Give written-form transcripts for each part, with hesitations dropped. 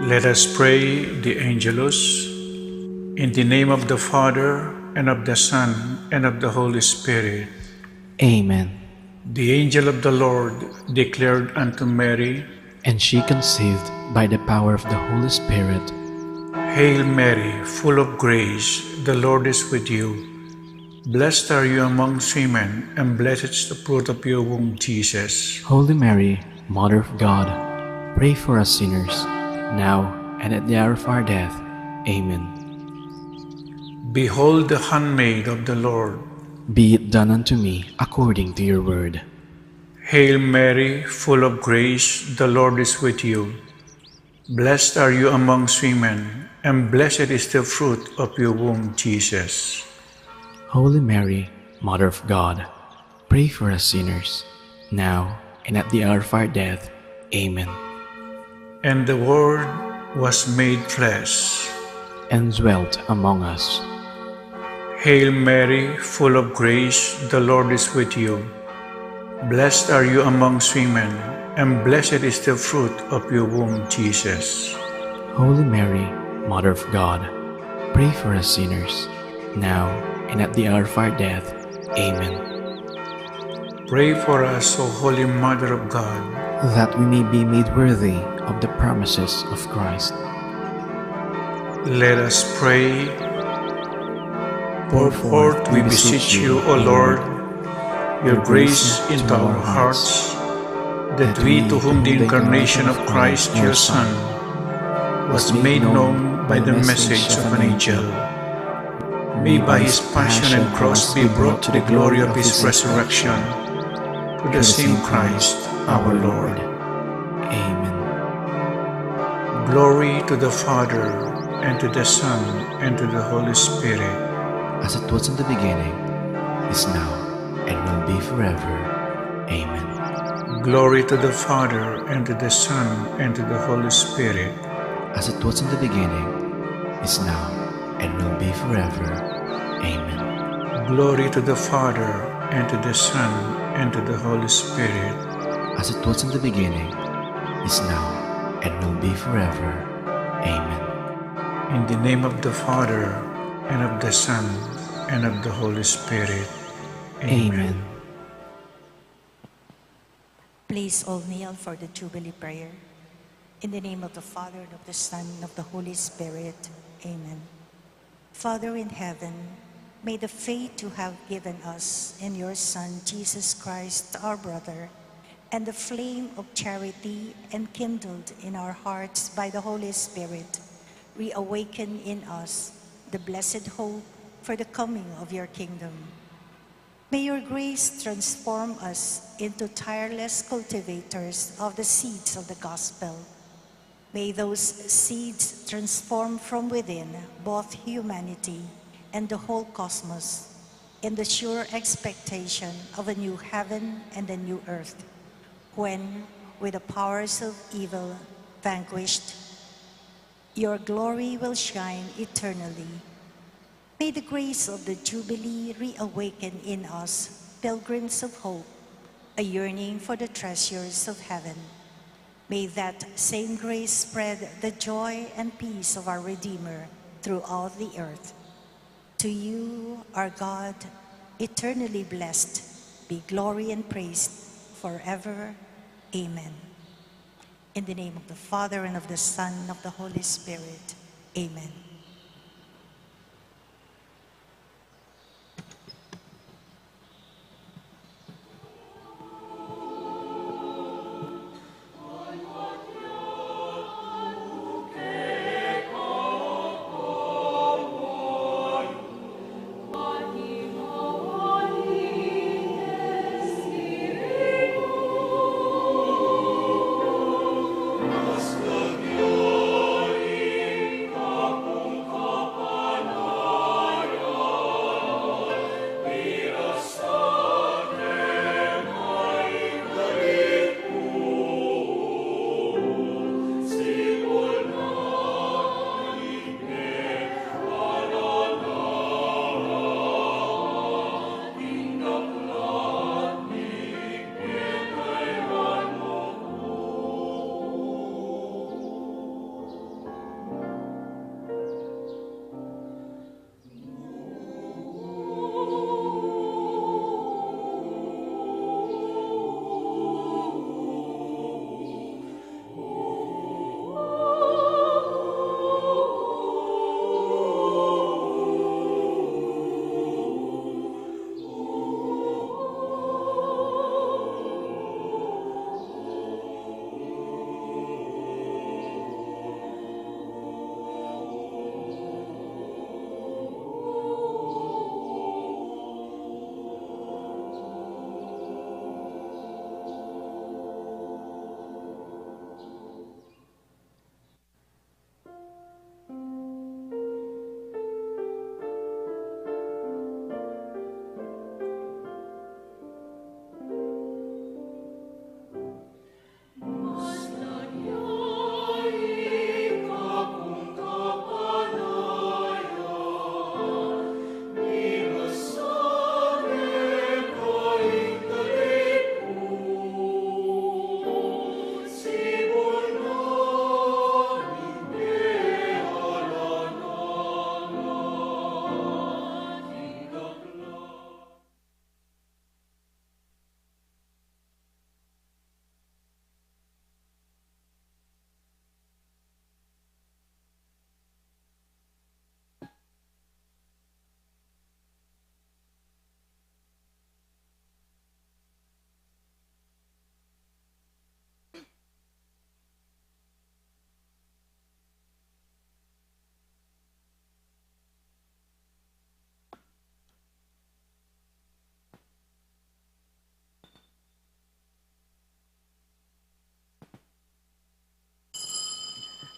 Let us pray the Angelus. In the name of the Father, and of the Son, and of the Holy Spirit. Amen. The angel of the Lord declared unto Mary, And she conceived by the power of the Holy Spirit. Hail Mary, full of grace, the Lord is with you. Blessed are you amongst women, and blessed is the fruit of your womb, Jesus. Holy Mary, Mother of God, pray for us sinners, now and at the hour of our death. Amen. Behold the handmaid of the Lord. Be it done unto me according to your word. Hail Mary, full of grace, the Lord is with you. Blessed are you amongst women, and blessed is the fruit of your womb, Jesus. Holy Mary, Mother of God, pray for us sinners, now and at the hour of our death. Amen. And the Word was made flesh. And dwelt among us. Hail Mary, full of grace, the Lord is with you. Blessed are you amongst women, and blessed is the fruit of your womb, Jesus. Holy Mary, Mother of God, pray for us sinners, now and at the hour of our death. Amen. Pray for us, O Holy Mother of God, that we may be made worthy of the promises of Christ. Let us pray. Pour forth, we beseech you, O Lord, your grace into our hearts, that we, to whom the incarnation of Christ, your Son, was made known by the message of an angel, may by his passion and cross be brought to the glory of his resurrection, to the same Christ our Lord. Amen. Glory to the Father, and to the Son, and to the Holy Spirit. As it was in the beginning, is now, and will be forever. Amen. Glory to the Father, and to the Son, and to the Holy Spirit. As it was in the beginning, is now, and will be forever. Amen. Glory to the Father, and to the Son, and to the Holy Spirit. As it was in the beginning, is now, and will be forever. Amen. In the name of the Father, and of the Son, and of the Holy Spirit. Amen. Please all kneel for the Jubilee prayer. In the name of the Father, and of the Son, and of the Holy Spirit. Amen. Father in heaven, may the faith you have given us in your Son, Jesus Christ, our brother, and the flame of charity enkindled in our hearts by the Holy Spirit, reawaken in us the blessed hope for the coming of your kingdom. May your grace transform us into tireless cultivators of the seeds of the gospel. May those seeds transform from within both humanity and the whole cosmos in the sure expectation of a new heaven and a new earth, when, with the powers of evil vanquished, your glory will shine eternally. May the grace of the Jubilee reawaken in us pilgrims of hope, a yearning for the treasures of heaven. May that same grace spread the joy and peace of our Redeemer throughout the earth. To you, our God, eternally blessed, be glory and praise forever. Amen. In the name of the Father, and of the Son, and of the Holy Spirit. Amen.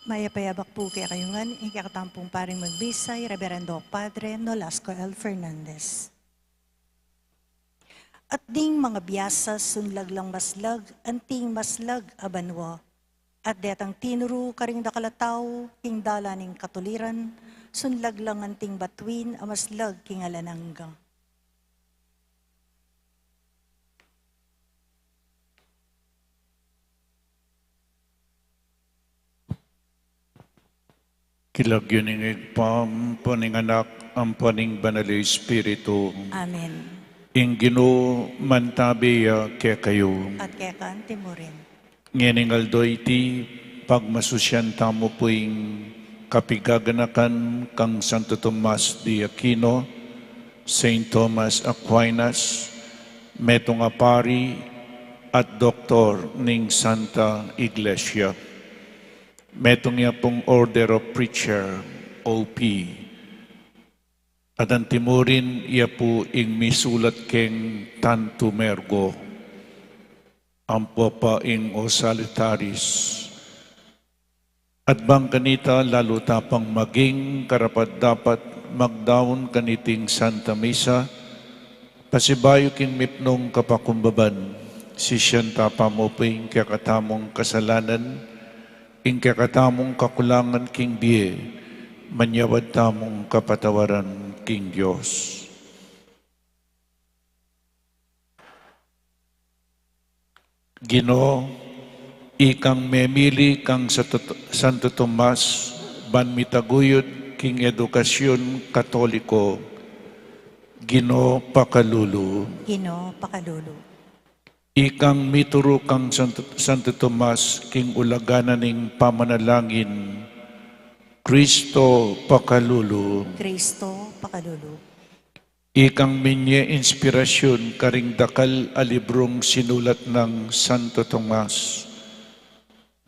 Mayapayabak po kaya kayungan, ikakatampong paring magbisay, Reverendo Padre Nolasco L. Fernandez. At ding mga biyasa sunlag lang maslag, anting maslag abanwa. At detang tinuro karing dakalataw, king dalaning katuliran, sunlag lang anting batuin, amaslag king alanangga. Kilagyon ng igpam, paning anak, ang paning banal Espiritu. Amen. Ing Ginoo mantabiya kaya kayo. At kaya kaan timurin. Ngening aldo iti, pagmasusyan tamo poing kapigaganakan kang Santo Tomas de Aquino, Saint Thomas Aquinas, metong apari at doktor ning Santa Iglesia. Metong niya pong Order of Preacher, OP. At ang timurin, iya po ing misulat keng Tanto Mergo, ang popa ing o salutaris. At bang kanita lalo tapang maging karapat dapat magdaon kaniting Santa Misa, pasibayo king mipnong kapakumbaban, si siyan tapamo po ing kakatamong kasalanan, ing kakatamong kakulangan king biye, manyawad tamong kapatawaran king Diyos. Ginoo, ikang memili kang Santo Tomas, ban mitaguyod king edukasyon katoliko, Ginoo pakalulu. Ginoo pakalulu. Ikang mituro kang Santo Tomas, king ulaganan ning pamanalangin, Kristo pakalulu. Kristo pakalulu. Ikang minye inspirasyon karing dakal a librong sinulat ng Santo Tomas,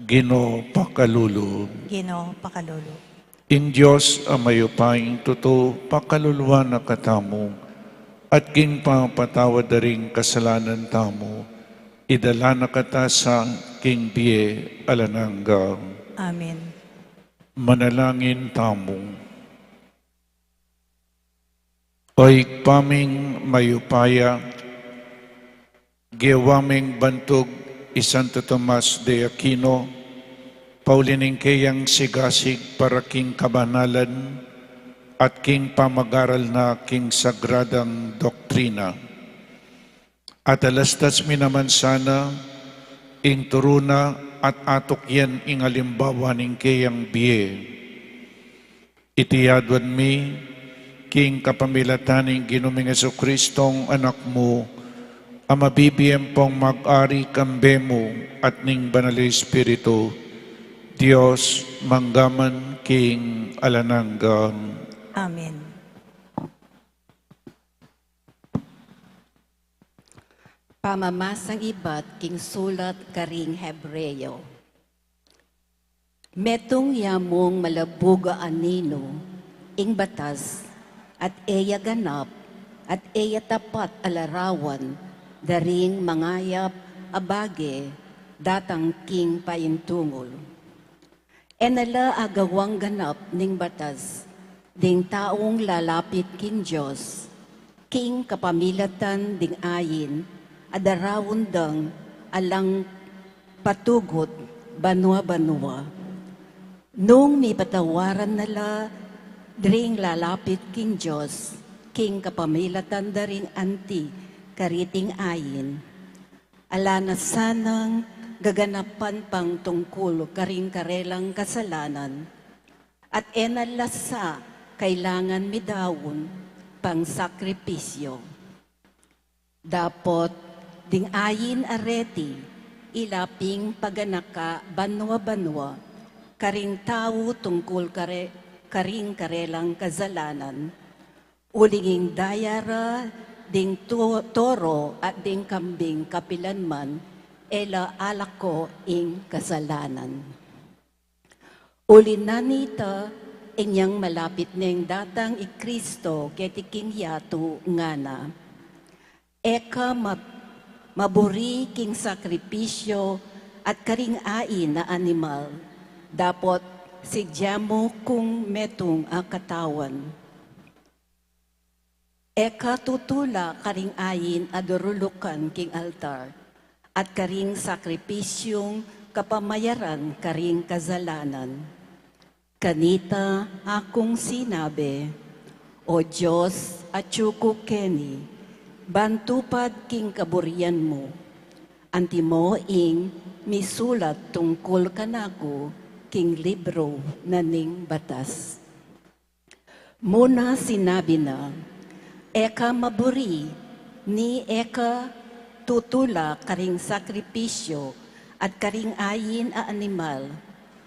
Ginoo pakalulu. Ginoo pakalulu. Ing Diyos amayupaying totoo pakaluluwa na katamo, at king papatawad daring kasalanan tamo, idala na kata sa king biye alanangga. Amen. Manalangin tamo. Oy paming mayupaya, giwaming bantog Santo Tomas de Aquino, paulining kayang sigasig para king kabanalan at king pamagaral na king sagradang doktrina. At alastas minaman sana, ing turuna at atok yan ing alimbawa ning kayang biye. Itiyadwan mi, king kapamilataning Ginuming Jesucristong anak mo, ang mabibiyem pong mag-ari kambemo at ning banal Espiritu, Diyos manggaman king alananggang. Amen. Pamamasang ibat king sulat karing Hebreo. Metong yamong malabuga anino, ing batas, at eya ganap, at eya tapat alarawan, daring mangayap abage, datang king payintungol. Enala agawang ganap ning batas, ding taong lalapit king Diyos, king kapamilatan ding ayin, adarawon dang alang patugot banwa-banwa. Nung may patawaran nala, dring lalapit king Diyos, king kapamilatan daring anti, kariting ayin. Ala na sanang gaganapan pang tungkol karing karelang kasalanan, at enalasa kailangan midawon pang sakripisyo. Dapot ding ayin areti, ilaping paganaka banwa-banwa, karing tao tungkol karing karelang kasalanan, ulinging dayara, ding toro at ding kambing kapilanman, ela alako ing kasalanan. Ulinanita, inyang malapit neng datang ikristo ketiking yato ngana. Eka maburi king sakripisyo at karing ain na animal, dapot sidyamo kung metong katawan. Eka tutula karing ayin adurulukan king altar, at karing sakripisyong kapamayaran karing kazalanan. Kanita akong sinabi, O Diyos at Chuko Keni, bantupad king kaburian mo, anti mo ing misulat tungkol kanako king libro na ning batas. Muna sinabi na, eka maburi, ni eka tutula karing sakripisyo at karing ayin a animal,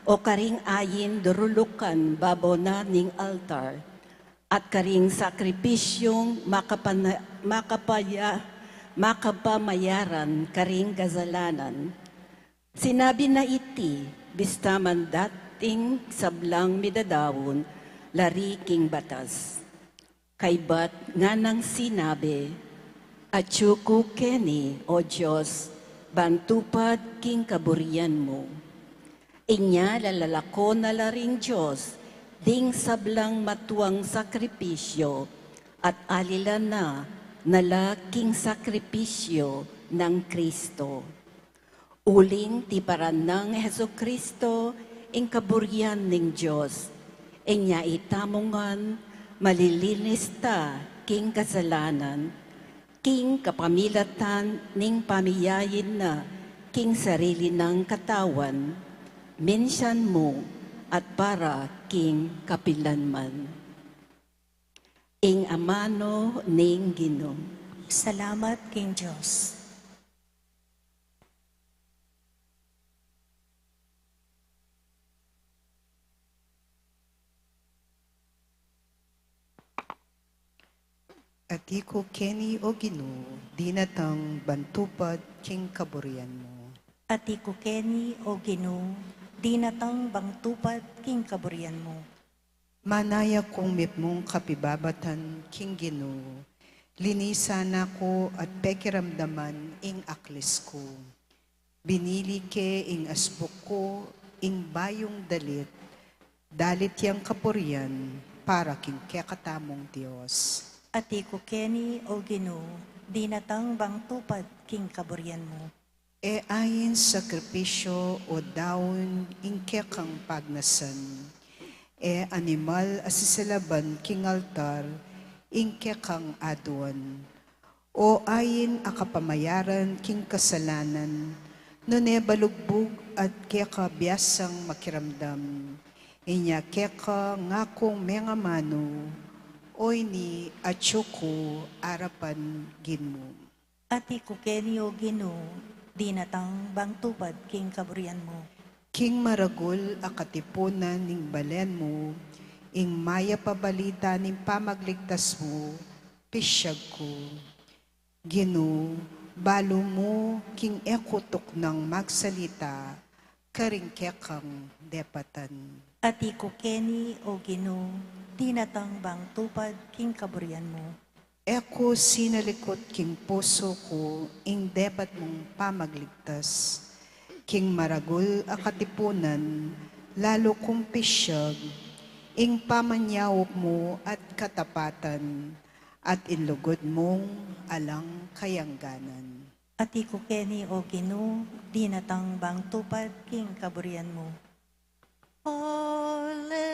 o karing ayin durulukan babo na ning altar, at karing sakripisyong makapamayaran karing gazalanan. Sinabi na iti, bistaman dating sablang midadawon, lari king batas. Kaybat nga nang sinabi, Achuko Keni, O Diyos, bantupad king kaburian mo. Inya lalalako na laring Diyos, ding sablang matuang sakripisyo, at alila na nalaking sakripisyo ng Kristo. Uling tiparan ng Heso Kristo, ing kaburian ning Diyos, inya itamongan, malilinis ta king kasalanan, king kapamilatan ning pamiyayin na king sarili ng katawan, minsan mo at para king kapilanman. Ing amano ning Ginoo. Salamat king Diyos. Atiko Keni o Ginoo, dinatang bantupad king kaburian mo. Ati ko Keni o Ginoo, di natang bangtupad king kaburian mo. Manaya kong mipmong kapibabatan king Ginoo, linisan ako at pekiramdaman ing aklis ko. Binili ke ing asbuk ko, ing bayong dalit yang kapurian, para king kekatamong Diyos. Ati ko Keni o Ginoo, di natang bangtupad king kaburian mo. E ayin sakripisyo o daon ingke kang pagnasan. E animal asisalaban king altar ingke kang aduan. O ayin akapamayaran king kasalanan, nune balugbog at keka biyasang makiramdam. Inya keka ngakong mengamano, oy ni Achuko arapan ginmo. Ati ko Keni o Ginoo, di natang bangtupad king kaburian mo. King maragul akatipunan ning balen mo, ing maya pabalita ning pamagligtas mo, pisyag ko. Ginoo, balo mo king ekutok ng magsalita, karing kekang depatan. Ati ko Keni o Ginoo, di natang bangtupad king kaburian mo. Eko sinalikot king puso ko, ing depat mong pamagligtas. King maragul akatipunan, lalo kong pisyag, ing pamanyawop mo at katapatan, at inlugod mong alang kayangganan. Ati ko Keni o Ginoo, di natang bangtupad king kaburian mo. Alleluia,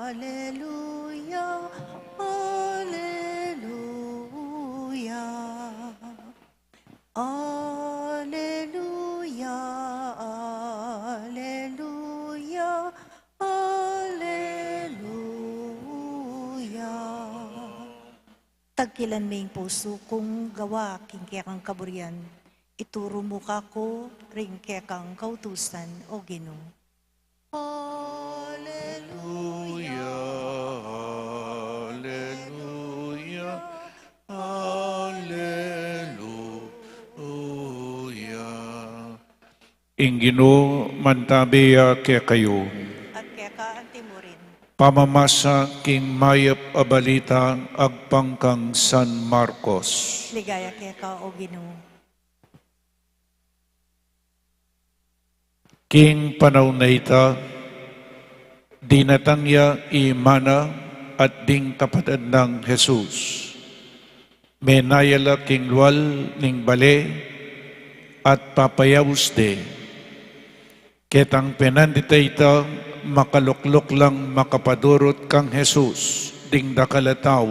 alleluia, alleluia. Alleluia, alleluia, alleluia. Tagkilan may puso kong gawa king kekang kaburian. Ituro mo kako ring kekang kautusan o Ginoo. Alleluia, Alleluia, Alleluia. Ing Ginoo mantabiya ke kayo, at keka ang timurin. pamamasa king mayap abalita agpangkang San Marcos. Ligaya keka o Ginoo. King panahon na ita, dinatangya imana at ding kapatid ng Jesus. Menayala king lual ning bale at papayawus de. Ketang penandita ita, makaluklok lang makapadurot kang Jesus, ding dakalataw,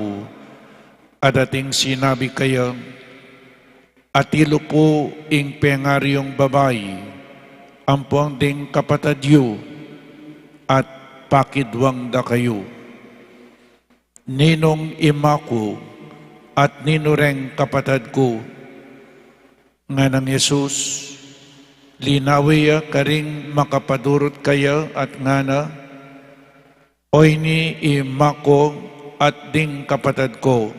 at ating sinabi kaya, atilo po ing pengaryong babae, ampuang ding kapatadyo, at pakidwang da kayo. Ninong imako, at ninureng kapatad ko, nga ng Jesus, linawiya karing makapadurot kaya at ngana, oy ni imako at ding kapatad ko,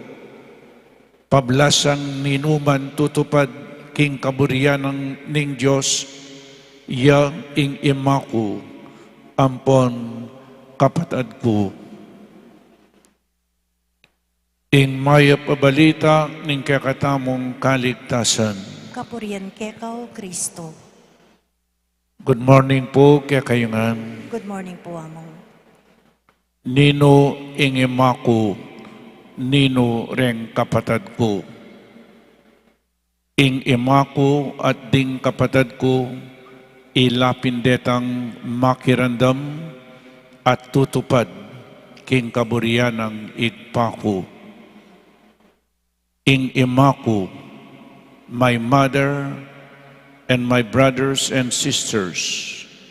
pablasang ninuman tutupad king kaburian ning Diyos, ya ing imako, ampon kapatad ko. Ing maya pabalita ning kakatamong kaligtasan. Kapurian kekaw, Kristo. Good morning po kaya kayungan. Good morning po, Among. Nino ing imako, nino reng kapatad ko. Ing imako at ding kapatad ko, ilapindetang makirandam at tutupad king kaburian ng igpako. Ing imako, my mother and my brothers and sisters,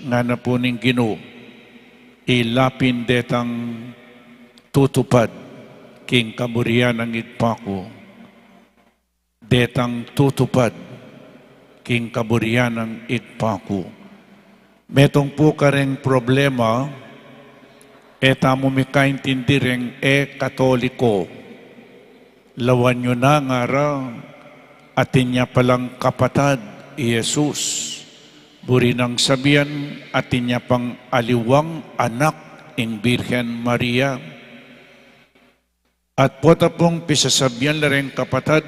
nga na po ning Ginoo, ilapindetang tutupad king kaburian ng igpako. Detang tutupad king kaburian ng igpako. Metong po ka rin problema, etamo mi kaintindi rin katoliko. Lawan nyo na nga raw, atin niya palang kapatad, Jesus. Buri nang sabihan, atin niya pang aliwang anak, ing Birhen Maria. At pota pong pisasabihan la rin kapatad,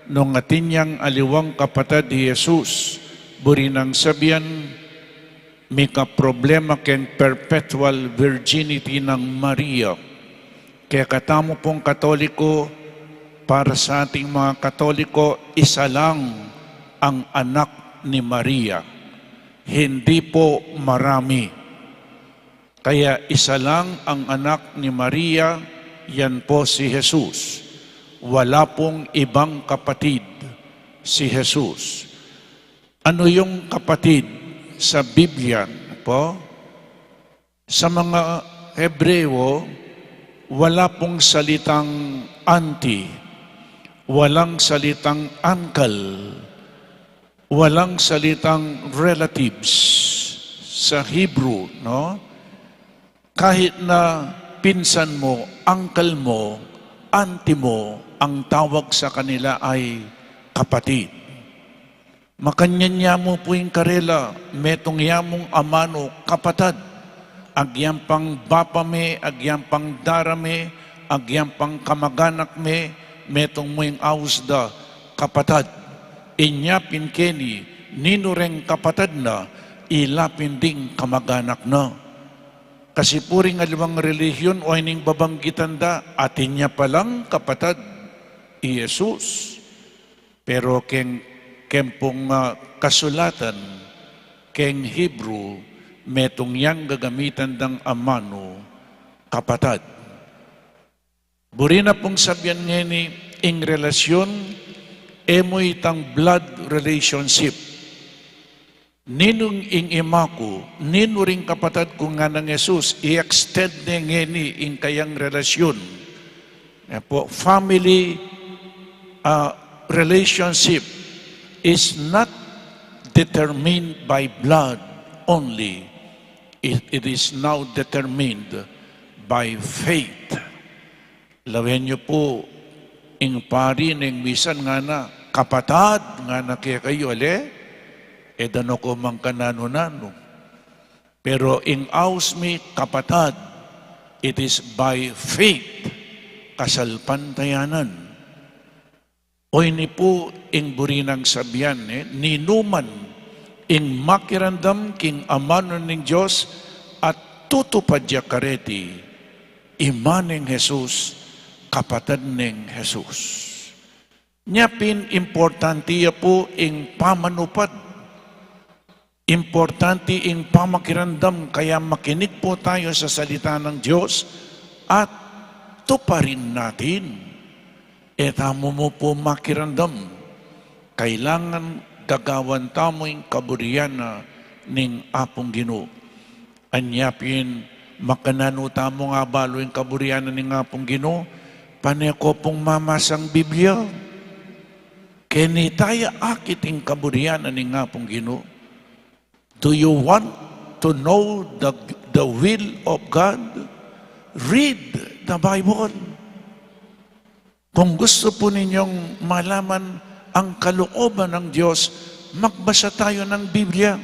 nung atin niyang aliwang kapatad, Jesus. Buri nang sabihan, may ka-problema ken perpetual virginity ng Maria. Kaya katamo pong Katoliko, para sa ating mga Katoliko, isa lang ang anak ni Maria. Hindi po marami. Kaya isa lang ang anak ni Maria, yan po si Jesus. Wala pong ibang kapatid si Jesus. Ano yung kapatid sa Biblia po? Sa mga Hebreo, wala pong salitang auntie, walang salitang uncle, walang salitang relatives sa Hebrew, no? Kahit na pinsan mo, uncle mo, auntie mo, ang tawag sa kanila ay kapatid. Makanyanya mo po yung karela, metong yamong amano, kapatad. Agyang pang bapame, agyang pang darame, agyang pang kamaganak me, metong mo yung ausda, kapatad. Inyapin keni, ninureng kapatad na, ilapin ding kamaganak na. Kasi puring alimang relihiyon o ining babanggitan da, atin niya palang kapatad, Jesus. Pero kempong kasulatan, keng Hebrew, metong yang gagamitan ng amano, kapatad. Buri na pong sabihan ngayon ing relasyon, emoy tang blood relationship. Ninong ing imako, ninuring kapatad ko nga ng Jesus, i-extend na ngayon ing kayang relasyon. Po, family relationship is not determined by blood only. It is now determined by faith. Lawen niyo po, ing pari ng misan nga na, kapatad nga na kaya kayo, edano ko mang kanano-nano. Pero ing ausmi, kapatad, it is by faith, kasalpantayanan. O ini po ing burinang sabihan, ninuman, ing makirandam king amano ning Diyos at tutupadya kareti imaning Jesus kapatid ning Jesus. Nyapin importante po ing pamanupad. Importante ing pamakirandam kaya makinig po tayo sa salita ng Diyos at tuparin natin. Tamo mo po makirandam. Kailangan gagawan tamo ing kaburiyana ning apong Ginoo. Anyapin makanano tamo nga balo ing kaburiyana ning apong Ginoo. Paneko pong mamasang Biblia. Kani tayo akiting kaburiyanan ni nga pong Ginoo. Do you want to know the will of God? Read the Bible. Kung gusto po ninyong malaman ang kalooban ng Diyos, magbasa tayo ng Biblia.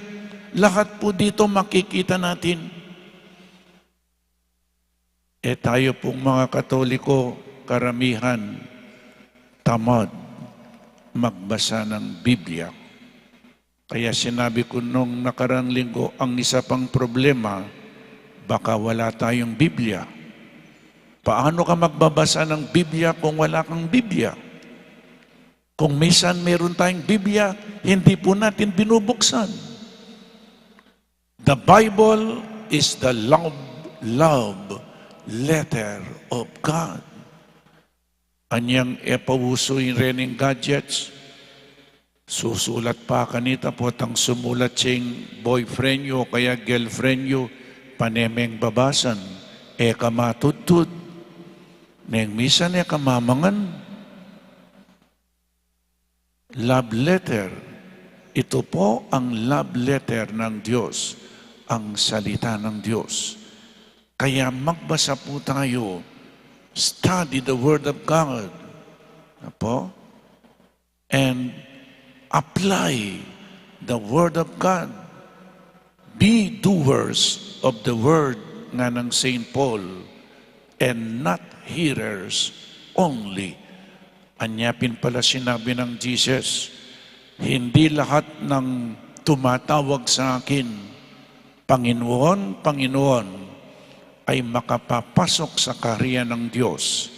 Lahat po dito makikita natin. Tayo pong mga Katoliko, karamihan, tamad magbasa ng Biblia. Kaya sinabi ko nung nakarang linggo, ang isa pang problema, baka wala tayong Biblia. Paano ka magbabasa ng Biblia kung wala kang Biblia? Kung minsan meron tayong Biblia, hindi po natin binubuksan. The Bible is the love letter of God. Anyang epawusoy rening gadgets, susulat pa kanita po tang sumulat siyang boyfriend nyo kaya girlfriend nyo, panemeng babasan, kamatudtud, neng misan kamamangan. Love letter, ito po ang love letter ng Diyos, ang salita ng Diyos. Kaya magbasa po tayo, study the Word of God. Apo? And apply the Word of God. Be doers of the Word nga ng St. Paul and not hearers only. Anyapin pala sinabi ng Jesus, hindi lahat ng tumatawag sa akin, Panginoon, Panginoon, ay makapapasok sa kaharian ng Diyos,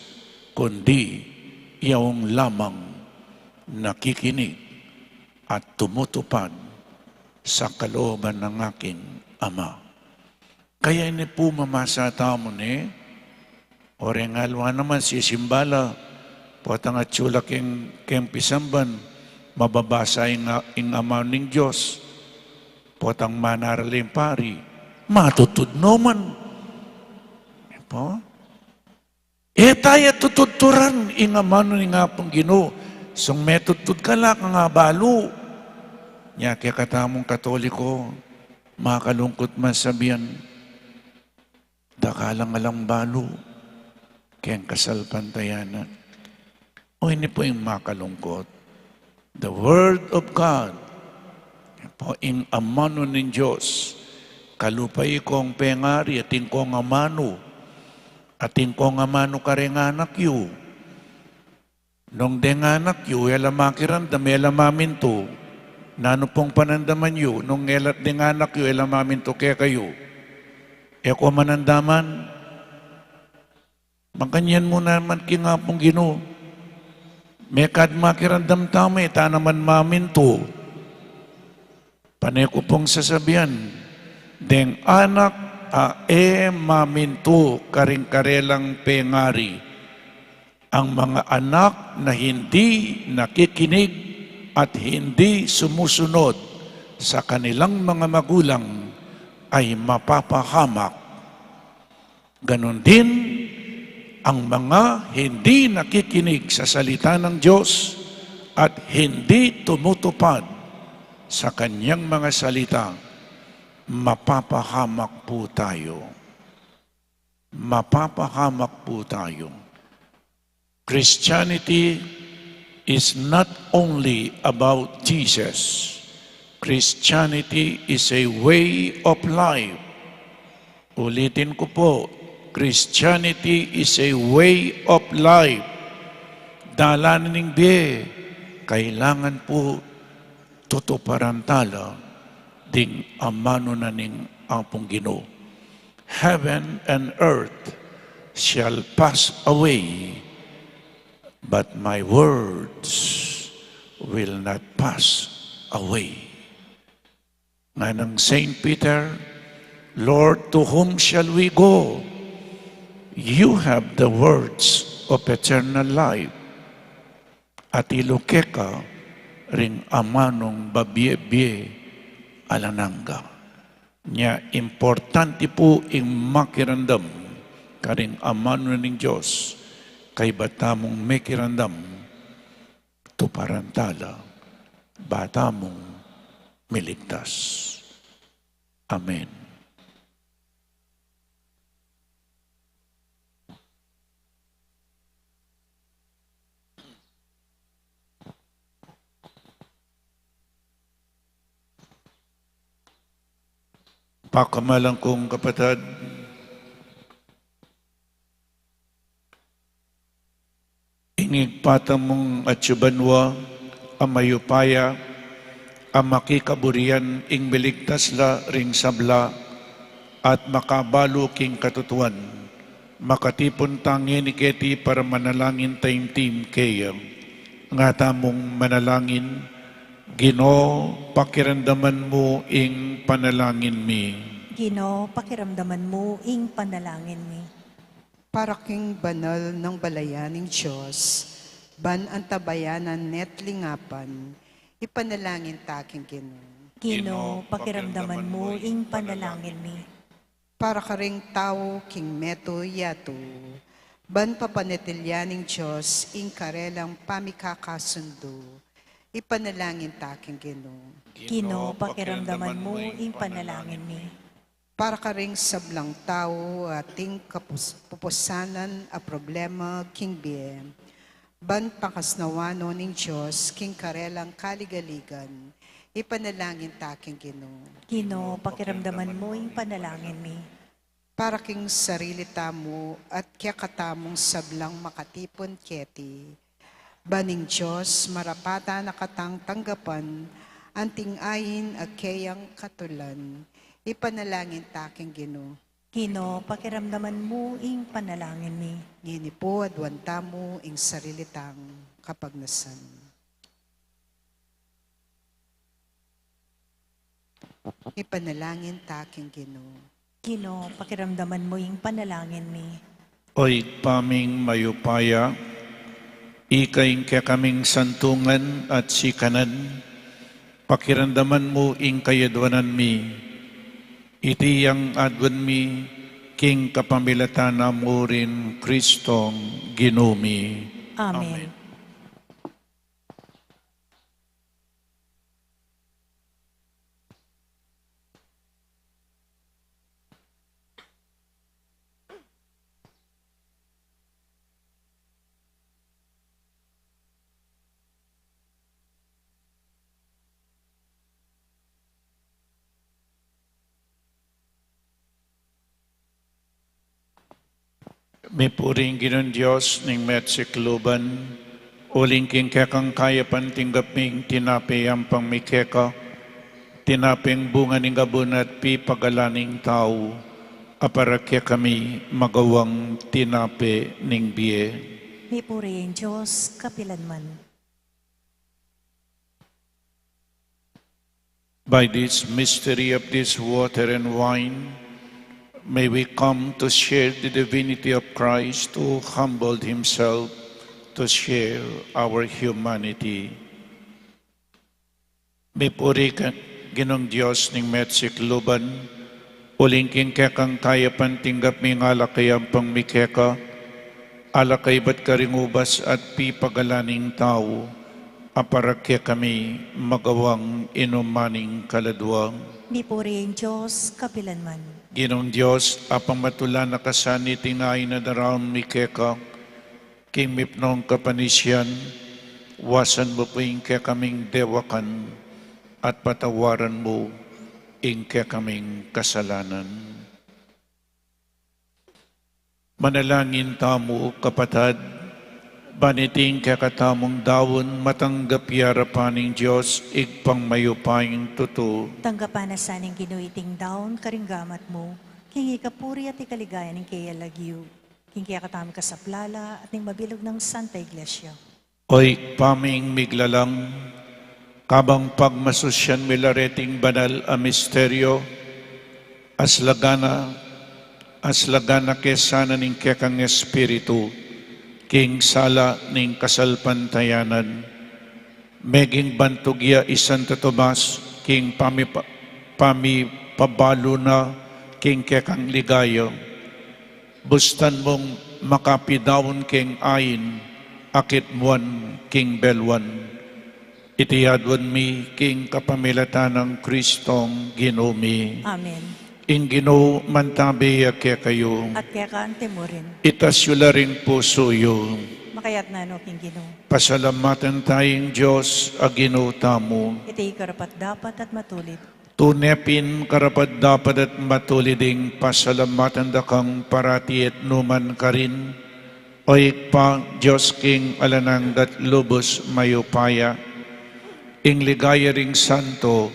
kundi iyong lamang nakikinig at tumutupad sa kalooban ng aking Ama. Kaya ini po mamasa tamo ni, orengalwa naman si Simbala, potang at tsula king pisamban, mababasa ing Ama ning Diyos, potang manaraling pari, matutudno man. Po? Tayo tututuran ingamano ni nga pong Ginoo. Sung metutud ka lang nga balo. Nya kaya katamong Katoliko, makalungkot man sabihan, dakalang alang balo, kaya kasalpantayanan. O hindi po yung makalungkot. The Word of God, po ing amano ng Diyos, kalupay kong pengari at kong amano, atin ko nga mano ka rin anak yu. Nung deng anak yu, elamakiran dami elamaminto. Nano pong panandaman yu, nung elat deng anak yu, elamaminto kaya kayo. Ko manandaman, makanyan mo naman kinga pong Ginoo. Mekad makirandam tame, tanaman maminto. Panay ko pong sasabihan, deng anak, maminto karing-karelang pengari ang mga anak na hindi nakikinig at hindi sumusunod sa kanilang mga magulang ay mapapahamak. Ganon din ang mga hindi nakikinig sa salita ng Diyos at hindi tumutupad sa kanyang mga salita, mapapahamak po tayo. Mapapahamak po tayo. Christianity is not only about Jesus. Christianity is a way of life. Ulitin ko po, Christianity is a way of life. Dalanan ng biye, kailangan po tutuparan tala ding amano na ning apong Ginoo. Heaven and earth shall pass away, but my words will not pass away. Nga ng Saint Peter, Lord, to whom shall we go? You have the words of eternal life. At ilukeka ring amanong babye-bye alananga. Nya importante po ing makirandam karing amano ning Diyos kay batamong mekirandam to parantala batamong miligtas. Amen. Pakamalang kong kapatid, ingig patamong atsubanwa, amayupaya, amakikaburian, ing miligtas la ring sabla, at makabalo king katutuan, makatipon tangin iketi para manalangin taimtim kayang, nga tamong manalangin, Ginoo, pakiramdaman mo ing panalangin mi. Ginoo, pakiramdaman mo ing panalangin mi. Para king banal ng balayaning Diyos, ban ang tabayanan net lingapan, ipanalangin taking Ginoo. Ginoo, pakiramdaman mo ing panalangin mi. Para ka ring tao king meto yato, ban papanetilyaning Diyos, ing karelang pamikakasundo, ipanalangin taking Ginoo. Ginoo, pakiramdaman mo ing panalangin mi. Para ka ring sablang tao ating pupusanan a problema king biye, ban pakasnawano ning Diyos, king karelang kaligaligan, ipanalangin taking Ginoo. Ginoo, pakiramdaman mo ing panalangin mi. Para king sarili tamo at kakatamong sablang makatipon keti, baning Diyos, marapata na katang tanggapan, anting ayin agkayang katulan, ipanalangin taking Ginoo. Ginoo, pakiramdaman mo ing panalangin mi. Ngini po adwanta mo ing sarilitang kapagnasan. Ipanalangin taking Ginoo. Ginoo, pakiramdaman mo ing panalangin mi. Oy paming mayupaya, ikaing kaming santungan at sikanan, pakiramdaman mo ing kayadwanan mi, itiyang adwan mi, king kapamilatana mo rin Kristong Ginumi. Amen. May puring Ginoong Diyos ning metsikluban, uling king kekang kaya pantinggaping tinapi ang pangmikeka, tinaping bunga ning gabon at pipagalaning tao, aparakya kami magawang tinapi ning biye. May purihin Diyos, kapilanman. By this mystery of this water and wine, may we come to share the divinity of Christ who humbled himself to share our humanity. May puri ka, Ginong Diyos ning metsikluban, uling king kekang kaya pantinggap ming alakay ang pangmikeka, alakay ba't karingubas at pipagalaning tao, aparakya kami magawang inumaning kaladwang. May purihin Diyos, kapilanman. Ginong Diyos, apang matulan na kasani tinay na darawang mikeka, king mipnong kapanisyan, wasan mo po ing kaming dewakan, at patawaran mo ing kaming kasalanan. Manalangin tamo, kapatid, baniting kakatamong dawon, matanggap yarapaning Diyos, igpang mayupaying tuto. Tanggapan na saning ginuiting daon, karinggamat mo, king ikapuri at ikaligayan ng kaya lagyu, king kaya katami ka sa plala at ning mabilog ng Santa Iglesia. Oy paming miglalang, kabang pagmasusyan milareting banal a misteryo, aslagana kesana ning kekang espiritu, king sala ning kasalpantayanan, meging bantugya Santo Tomas, king pabalo na, king kekang ligayo, bustan mong makapidawon king ayin, akit muan king belwan, itiyadwan mi king kapamilatan ng Kristong Ginumi. Amen. Ingino mantabi kaya kayo, At kaya kaante mo rin, itasyula rin puso yo. makayat na no king Ginoo. Pasalamatan tayong Diyos, agino tamo. Iti karapat dapat at matulit. Tunepin karapat dapat at matuliding pasalamatan da kang parati at numan ka rin. Oy pa, Diyos king alanang dat lubos mayupaya. Ing ligaya ring santo,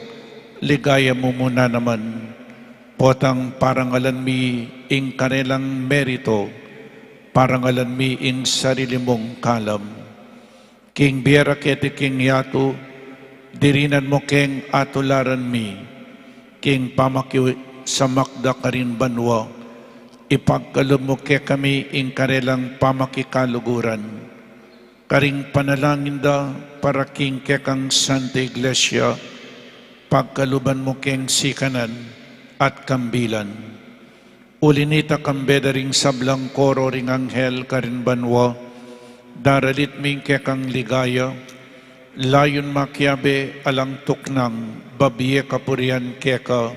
ligaya mo muna naman. Potang parangalan mi ing kanilang merito, parangalan mi ing sarili mong kalam. King biera kete king yato, dirinan mo king atularan mi, king pamakiw sa makda karin banwa, ipagkalom mo ke kami ing kanilang pamakikaluguran. Karing panalangin da para king kekang Santa Iglesia, pagkaluban mo king sikanan, at kambilan. Ulinita kambeda ring sablang koro ring anghel karin banwa, daralit ming kekang ligaya, layon makiabe alang tuknang, babiye kapurian keka,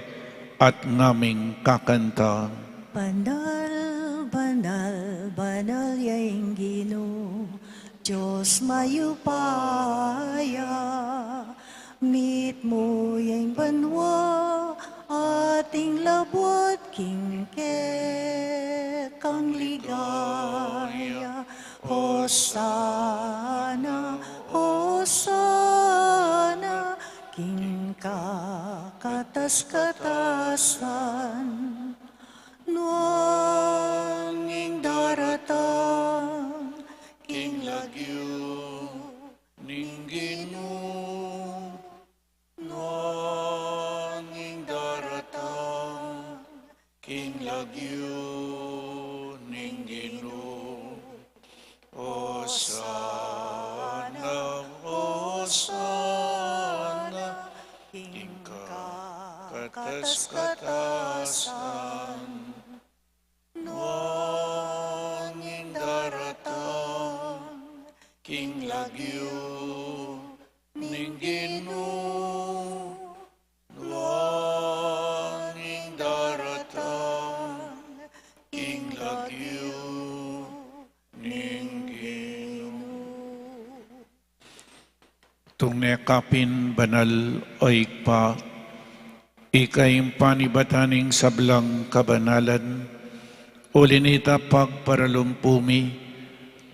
at ngaming kakanta. Banal, banal, banal yaing Ginoo, Diyos mayupaya, meet mo yaing banwa, ating labot king kang ligaya. Hosana, Hosana, king kakatas-katasan, nuanging daratang, king lagyo, ning Ginoo, nuanging daratang, king lagyo, ning Ginoo. Hosana, Hosana, king kakatas-katasan, nuanging daratang, king lagyo, ning Ginoo, nuanging daratang, king lagyo, ning Ginoo. Tungnekapin banal oy pa, ikayong panibataning sablang kabanalan, ulinita pagparalumpumi,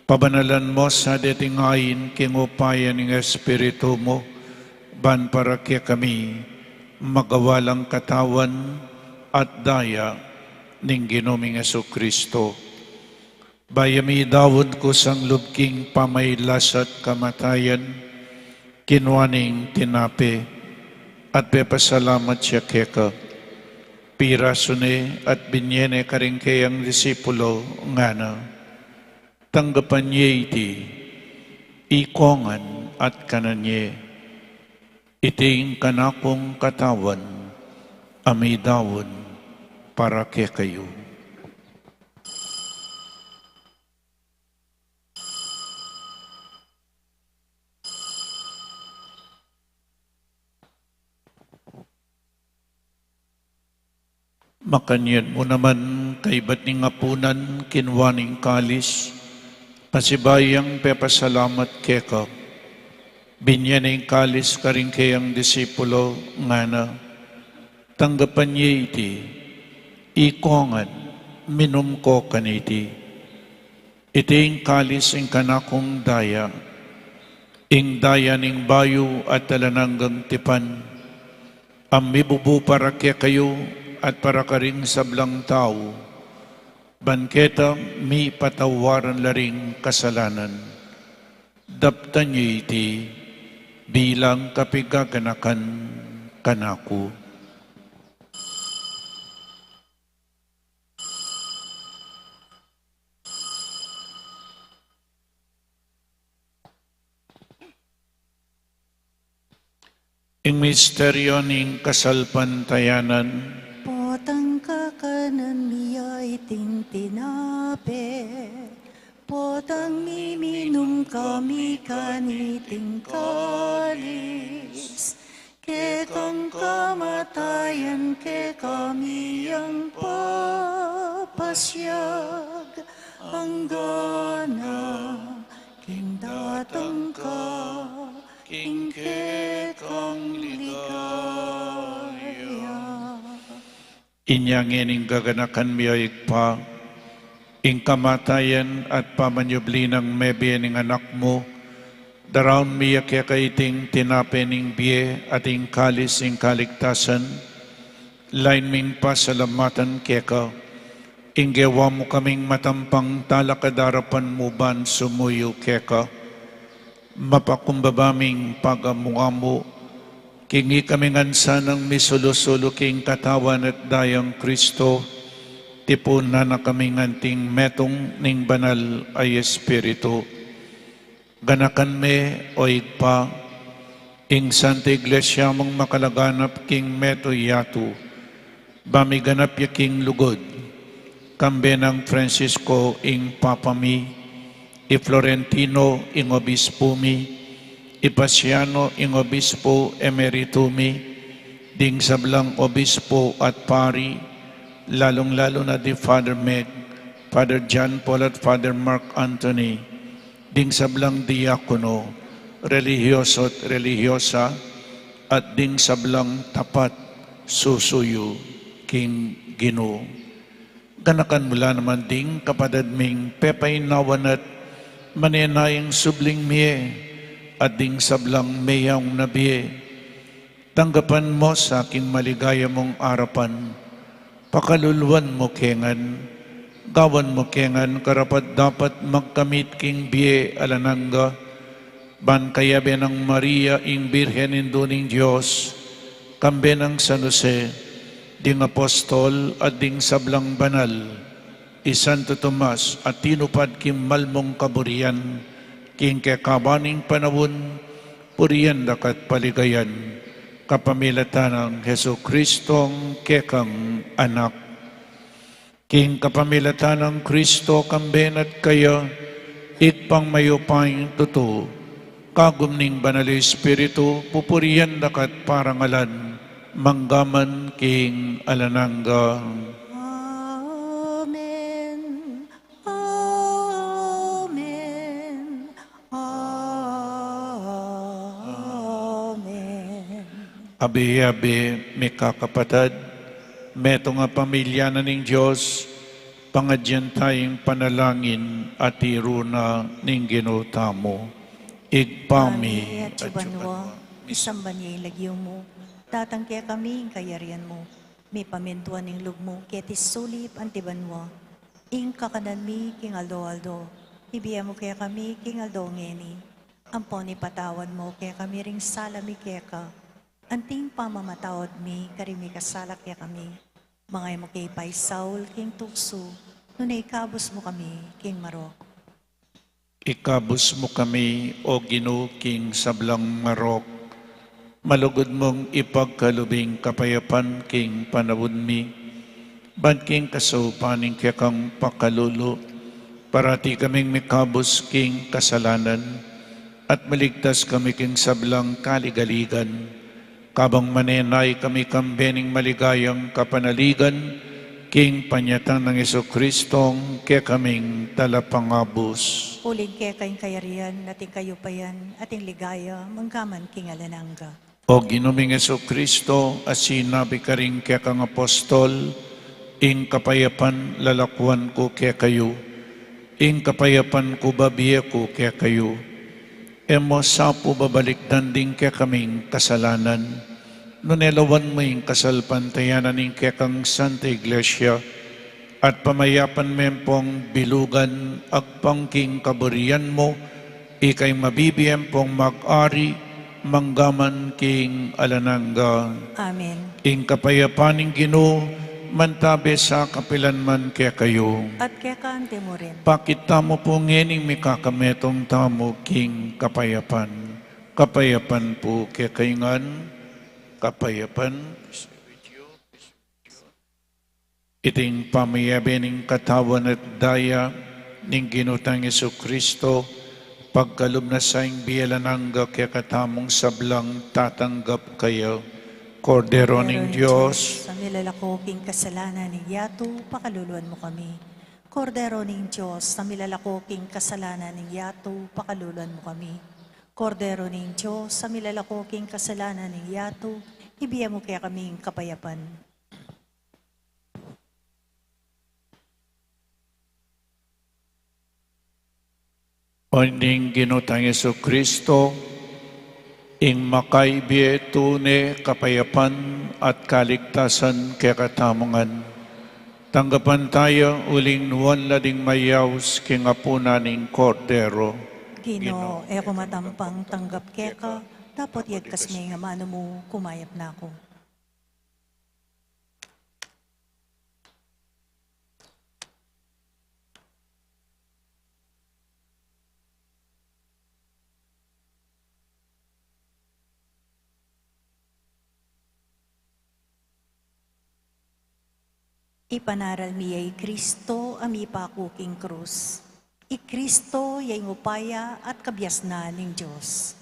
pabanalan mo sa detingayin kingupayan ng Espiritu mo, ban para kaya kami magawalang katawan at daya ning Ginoming Jesucristo. Bayami Dawod ko sang lubking pamaylas at kamatayan, kinwaning tinape, at pepasalamat siya keka. Pirasune at binyene karing kayang disipulo ngana. Tanggapan niya iti, ikongan at kananye, iting kanakong katawan, amidawon para kay kayo. Makanyan mo naman kay bating apunan, kinwaning kalis, pasibayang pepasalamat keka. Binyaning kalis karing kayang disipulo ngana. Tanggapan niya iti, ikongan, minum ko kaniti. Iting kalis ing kanakong daya, ing daya ning bayo at talananggang tipan, ang mibubu para kaya kayo at para karing sablang tao, banketa mi patawaran laring kasalanan. Daptan niyo iti bilang kapigaganakan kanako. Ing misteryo ning kasalpantayanan, Potang kakanan miya iting tinape, potang miminum kami kaniting kalis, ke kang kamatayan ke kami ang papasyag, hanggana king datang ka, king ke kang ligaya. inyangin ing gaganakan miyoig pa, ing kamatayan at pamanyubli ng mebe ning anak mo, daraon miya kaya kaiting tinape ning biye at ing kalis ing kaligtasan, lain ming pasalamatan keka, ing gawa mo kaming matampang talakadarapan mo ban sumuyo keka, mapakumbabaming pagamuamo, kingi kaming ansa ng misulusulo king katawan at dayang Kristo, tipon na kaming anting metong ning banal ay Espiritu. Ganakan me o igpa, ing Santa Iglesia mong makalaganap king meto yato, bamiganap ya king lugod, kambe ng Francisco ing papami, i Florentino ing obispo mi, i Pasiano ing obispo emerito mi, ding sablang obispo at pari, lalong-lalo na di Father Meg, Father John Paul at Father Mark Anthony, ding sablang diakono, religyoso at religyosa, at ding sablang tapat, susuyo, king Ginoo. Ganakan mula naman ding kapadad ming pepay nawan at manenayang subling miye, at ding sablang mayang nabiye. Tanggapan mo sa aking maligaya mong arapan, pakaluluan mo kengan, gawan mo kengan, karapat dapat magkamit king biye alananga, ban kayabe ng Maria ing Birhen induning Diyos, kambe ng San Jose, ding apostol at ding sablang banal, i Santo Tomas at tinupad kim malmong kaburian, king kekabaning panawon, puriyan dakat paligayan, kapamilatan ng Heso Kristong kekang anak. King kapamilatan ng Kristo kamben at kaya, ikpang mayupay totoo, kagumning banal Espiritu, pupuriyan dakat parangalan, manggaman king alananga. Amen. Amen. Amen. Abi-abi, may kakapatad, meto nga pamilya na ning Diyos, pangadyan tayong panalangin at iruna ning ginutamo. Igpami at Jubanwa, isamba niya ilagyo mo, tatangkya kami ang kayarian mo, may pamintuan ng lug mo, ketis sulip antibanwa, ing kakanan mi king aldo-aldo, ibiya mo kaya kami king aldo ngeni, ampon ipatawan mo kaya kami ring salami keka, anting pamamatawad mi, karimi kasalak kaya kami, mga mo kay Pai Saul king tukso, nunay kabos mo kami king Marok. Ikabos mo kami, O Ginoo, king sablang Marok, malugod mong ipagkalubing kapayapan king panawon mi, ban king kasaupaning kekang pakalulo, parati kaming mikabos king kasalanan, at maligtas kami king sablang kaligaligan, kabang manenay kami kambening maligayang kapanaligan, king panyatang ng Jesucristong ke kaming talapangabos. Uling kaya kayong kayarian, nating kayo pa yan, ating ligaya, manggaman king alananga. O Ginoming Jesucristo, asinabi ka rin kaya kang apostol, ing kapayapan lalakwan ko kaya kayo, ing kapayapan ko babiya ko kaya kayo. Emo sa po babalik danding kaya kaming kasalanan. Nunelawan mo yung kasalpantayanan ng kaya kang Santa Iglesia at pamayapan mempong bilugan agpangking kaburian mo, ikay mabibiyem pong mag-ari, manggaman king alananga. Amen. Ing kapayapaning Ginoo, mantabe sa kapilanman kaya kayo. At kaya kaante mo rin. Pakita mo po ngening may kakametong tamo king kapayapan. Kapayapan po kaya kayungan, kapayapan. Iting pamayabe ning katawan at daya ning ginutang Yesu Kristo, pagkalub na sa ing biyalanangga kaya katamong sablang tatanggap kayo. Kordero ning Diyos, sa milalakoking kasalanan ni Yato, pakaluluan mo kami. Kordero ning Diyos, sa milalakoking kasalanan ni Yato, pakaluluan mo kami. Kordero ning Diyos, sa milalakoking kasalanan ni Yato, ibigay mo kaya kaming kapayapan. o ning ginutang Yesu Kristo, ing makaibiye tune kapayapan at kaligtasan kaya katamungan. Tanggapan tayo uling nuwan lading mayaws kingapuna ning kordero. Ginoo, eko matampang tanggap keka, dapat yagkas may nga mano mo, kumayap na ako. Ipanaral miyay Kristo ami pakuking krus. I Kristo yay ngupaya at kabyas na ning Diyos.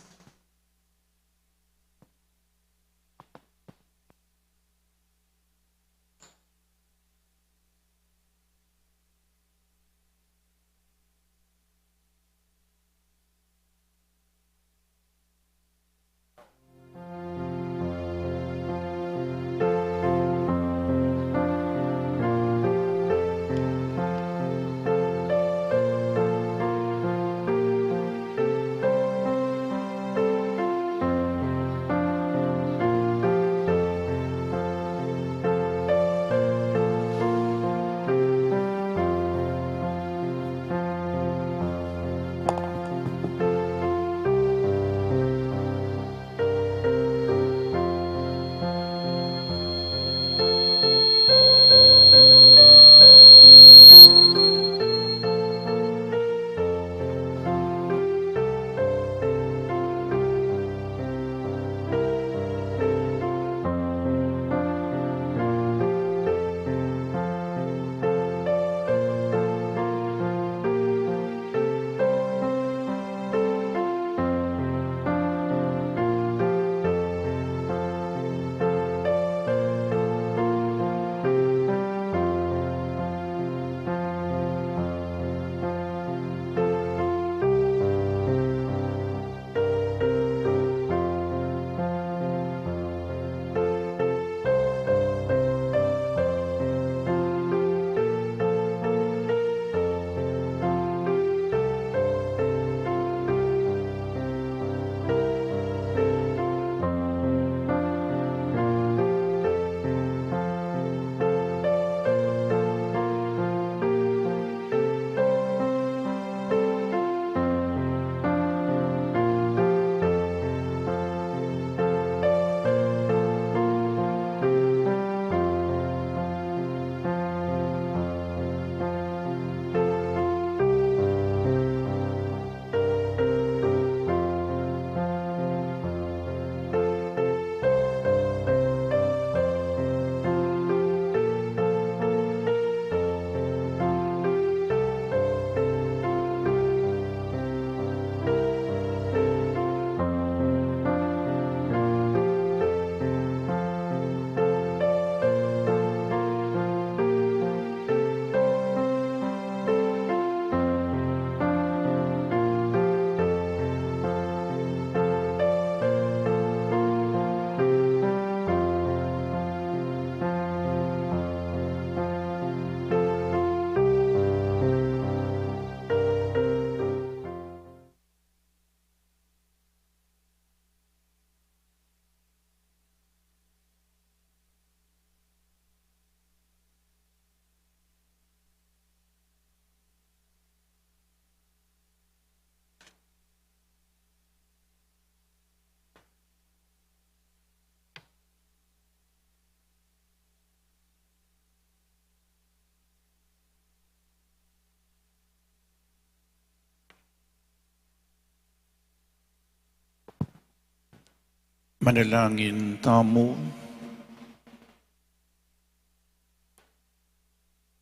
Manalangin tamo.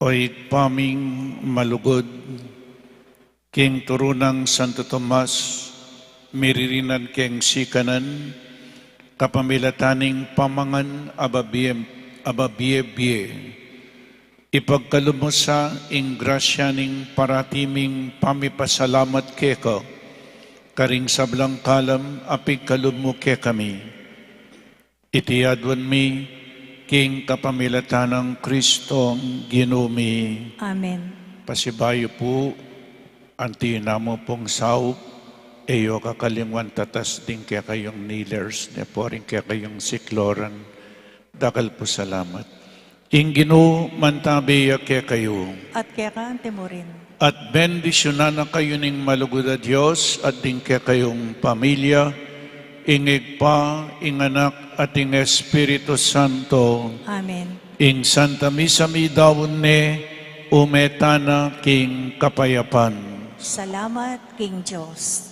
Oy paming malugod, king turunang Santo Tomas, miririnan keng sikanan, kapamilataning pamangan ababiye-biye. Ipagkalumusa ing grasya ning paratiming pamipasalamat keko, karing sablang kalam apig kalumo ke kami. Itiadwan mi, king kapamilatanang Kristong ginumi. Amen. Pasibayo po, antina mo pong saup, eyo kakalingwan tatas din kaya kayong kneelers, po rin kaya kayong sikloran. Dakal po salamat. Ingino mantabiya kaya kayo. At kaya ka mo rin. At bendisyonan na kayo ning malugod a Diyos at din kaya kayong pamilya, ingig pa, inganak at ing Espiritu Santo. Amen. Ing Santa Misa mi dawon ne, umetana king kapayapan. Salamat, King Diyos.